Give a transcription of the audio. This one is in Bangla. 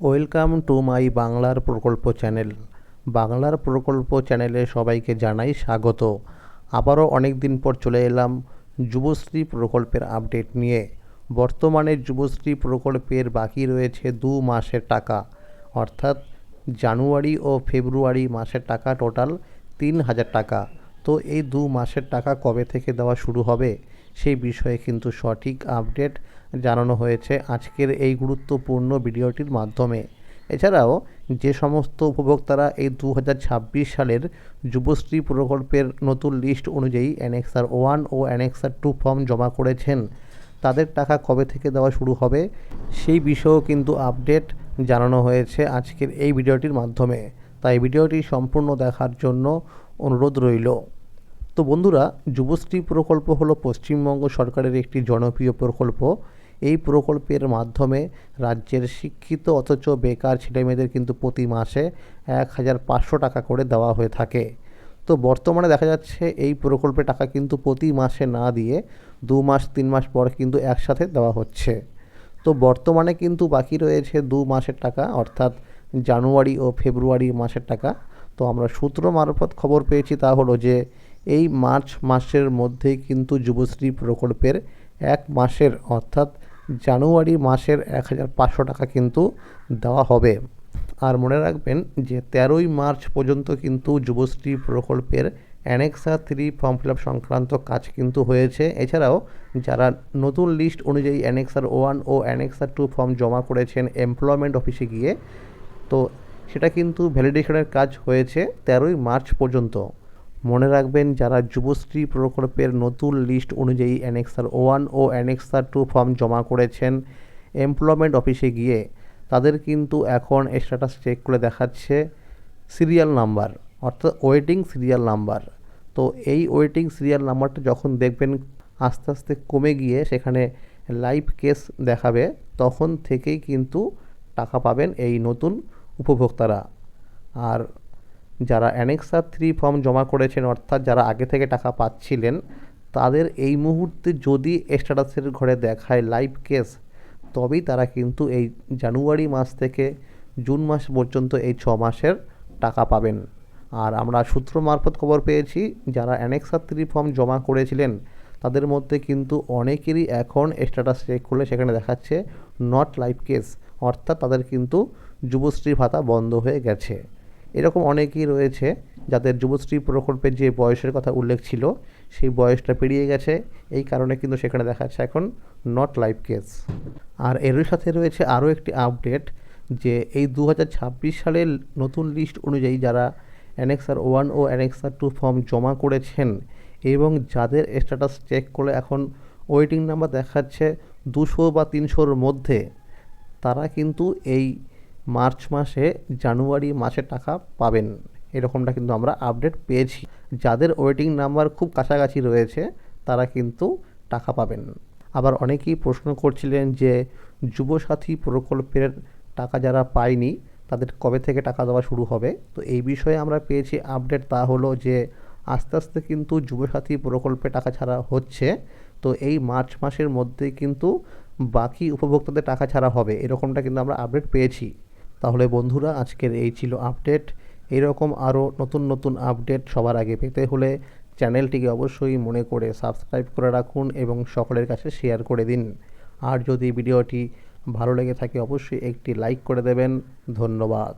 ওয়েলকাম টু মাই বাংলার প্রকল্প চ্যানেল। বাংলার প্রকল্প চ্যানেলে সবাইকে জানাই স্বাগত। আবারও অনেক দিন পর চলে এলাম যুবশ্রী প্রকল্পের আপডেট নিয়ে। বর্তমানে যুবশ্রী প্রকল্পের বাকি রয়েছে 2 মাসের টাকা, অর্থাৎ জানুয়ারি ও ফেব্রুয়ারি মাসের টাকা টোটাল 3,000 টাকা। তো এই 2 মাসের টাকা কবে থেকে দেওয়া শুরু হবে সেই বিষয়ে কিন্তু সঠিক আপডেট জানানো হয়েছে আজকের এই গুরুত্বপূর্ণ ভিডিওটির মাধ্যমে। এছাড়াও যে সমস্ত উপভোক্তারা এই 2026 সালের যুবশ্রী প্রকল্পের নতুন লিস্ট অনুযায়ী অ্যানেক্সার 1 ও অ্যানেক্সার 2 ফর্ম জমা করেছেন, তাদের টাকা কবে থেকে দেওয়া শুরু হবে সেই বিষয়েও কিন্তু আপডেট জানানো হয়েছে আজকের এই ভিডিওটির মাধ্যমে। তাই ভিডিওটি সম্পূর্ণ দেখার জন্য অনুরোধ রইল। তো বন্ধুরা, যুবশ্রী প্রকল্প হলো পশ্চিমবঙ্গ সরকারের একটি জনপ্রিয় প্রকল্প। এই প্রকল্পের মাধ্যমে রাজ্যের শিক্ষিত অথচ বেকার ছেলেমেয়েদের কিন্তু প্রতি মাসে 1,500 টাকা করে দেওয়া হয়ে থাকে। তো বর্তমানে দেখা যাচ্ছে এই প্রকল্পের টাকা কিন্তু প্রতি মাসে না দিয়ে 2 মাস 3 মাস পর কিন্তু একসাথে দেওয়া হচ্ছে। তো বর্তমানে কিন্তু বাকি রয়েছে 2 মাসের টাকা, অর্থাৎ জানুয়ারি ও ফেব্রুয়ারি মাসের টাকা। তো আমরা সূত্র মারফত খবর পেয়েছি তা হলো যে এই মার্চ মাসের মধ্যেই কিন্তু যুবশ্রী প্রকল্পের 1 মাসের অর্থাৎ জানুয়ারি মাসের 1,500 টাকা কিন্তু দেওয়া হবে। আর মনে রাখবেন যে 13ই মার্চ পর্যন্ত কিন্তু যুবশ্রী প্রকল্পের অ্যানেক্সার 3 ফর্ম ফিল আপ সংক্রান্ত কাজ কিন্তু হয়েছে। এছাড়াও যারা নতুন লিস্ট অনুযায়ী অ্যানেক্সার 1 ও অ্যানেক্সার 2 ফর্ম জমা করেছেন এমপ্লয়মেন্ট অফিসে গিয়ে, তো সেটা কিন্তু ভ্যালিডেশনের কাজ হয়েছে 13ই মার্চ পর্যন্ত। মনে রাখবেন যারা যুবশ্রী প্রকল্পের নতুন লিস্ট অনুযায়ী অ্যানেক্সার 1 ও অ্যানেক্সার 2 ফর্ম জমা করেছেন এমপ্লয়মেন্ট অফিসে গিয়ে, তাদের কিন্তু এখন স্ট্যাটাস চেক করে দেখাচ্ছে সিরিয়াল নাম্বার, অর্থাৎ ওয়েটিং সিরিয়াল নাম্বার। তো এই ওয়েটিং সিরিয়াল নাম্বারটা যখন দেখবেন আস্তে আস্তে কমে গিয়ে সেখানে লাইভ কেস দেখাবে, তখন থেকেই কিন্তু টাকা পাবেন এই নতুন উপভোক্তারা। আর যারা অ্যানেক্সার 3 ফর্ম জমা করেছেন, অর্থাৎ যারা আগে থেকে টাকা পাচ্ছিলেন, তাদের এই মুহূর্তে যদি স্ট্যাটাসের ঘরে দেখায় লাইভ কেস, তবেই তারা কিন্তু এই জানুয়ারি মাস থেকে জুন মাস পর্যন্ত এই 6 মাসের টাকা পাবেন। আর আমরা সূত্র মারফত খবর পেয়েছি যারা অ্যানেক্সার 3 ফর্ম জমা করেছিলেন তাদের মধ্যে কিন্তু অনেকেরই এখন স্ট্যাটাস চেক করলে সেখানে দেখাচ্ছে নট লাইভ কেস, অর্থাৎ তাদের কিন্তু যুবশ্রী ভাতা বন্ধ হয়ে গেছে। এরকম অনেকেই রয়েছে যাদের যুবশ্রী প্রকল্পের যে বয়সের কথা উল্লেখ ছিল সেই বয়সটা পেরিয়ে গেছে, এই কারণে কিন্তু সেখানে দেখাচ্ছে এখন নট লাইভ কেস। আর এরই সাথে রয়েছে আরও একটি আপডেট যে এই 2026 সালের নতুন লিস্ট অনুযায়ী যারা অ্যানেক্সার 1 ও অ্যানেক্সার 2 ফর্ম জমা করেছেন এবং যাদের স্ট্যাটাস চেক করে এখন ওয়েটিং নাম্বার দেখাচ্ছে 200 বা 300-র মধ্যে, তারা কিন্তু এই মার্চ মাসে জানুয়ারি মাসে টাকা পাবেন। এরকমটা কিন্তু আমরা আপডেট পেয়েছি। যাদের ওয়েটিং নাম্বার খুব কাছাকাছি রয়েছে তারা কিন্তু টাকা পাবেন। আবার অনেকেই প্রশ্ন করছিলেন যে যুবসাথী প্রকল্পের টাকা যারা পায়নি তাদের কবে থেকে টাকা দেওয়া শুরু হবে। তো এই বিষয়ে আমরা পেয়েছি আপডেট, তা হলো যে আস্তে আস্তে কিন্তু যুবসাথী প্রকল্পে টাকা ছাড়া হচ্ছে। তো এই মার্চ মাসের মধ্যেই কিন্তু বাকি উপভোক্তাদের টাকা ছাড়া হবে, এরকমটা কিন্তু আমরা আপডেট পেয়েছি। তাহলে বন্ধুরা, আজকের এই ছিল আপডেট। এইরকম আরও নতুন নতুন আপডেট সবার আগে পেতে হলে চ্যানেলটিকে অবশ্যই মনে করে সাবস্ক্রাইব করে রাখুন এবং সকলের কাছে শেয়ার করে দিন। আর যদি ভিডিওটি ভালো লেগে থাকে অবশ্যই একটি লাইক করে দেবেন। ধন্যবাদ।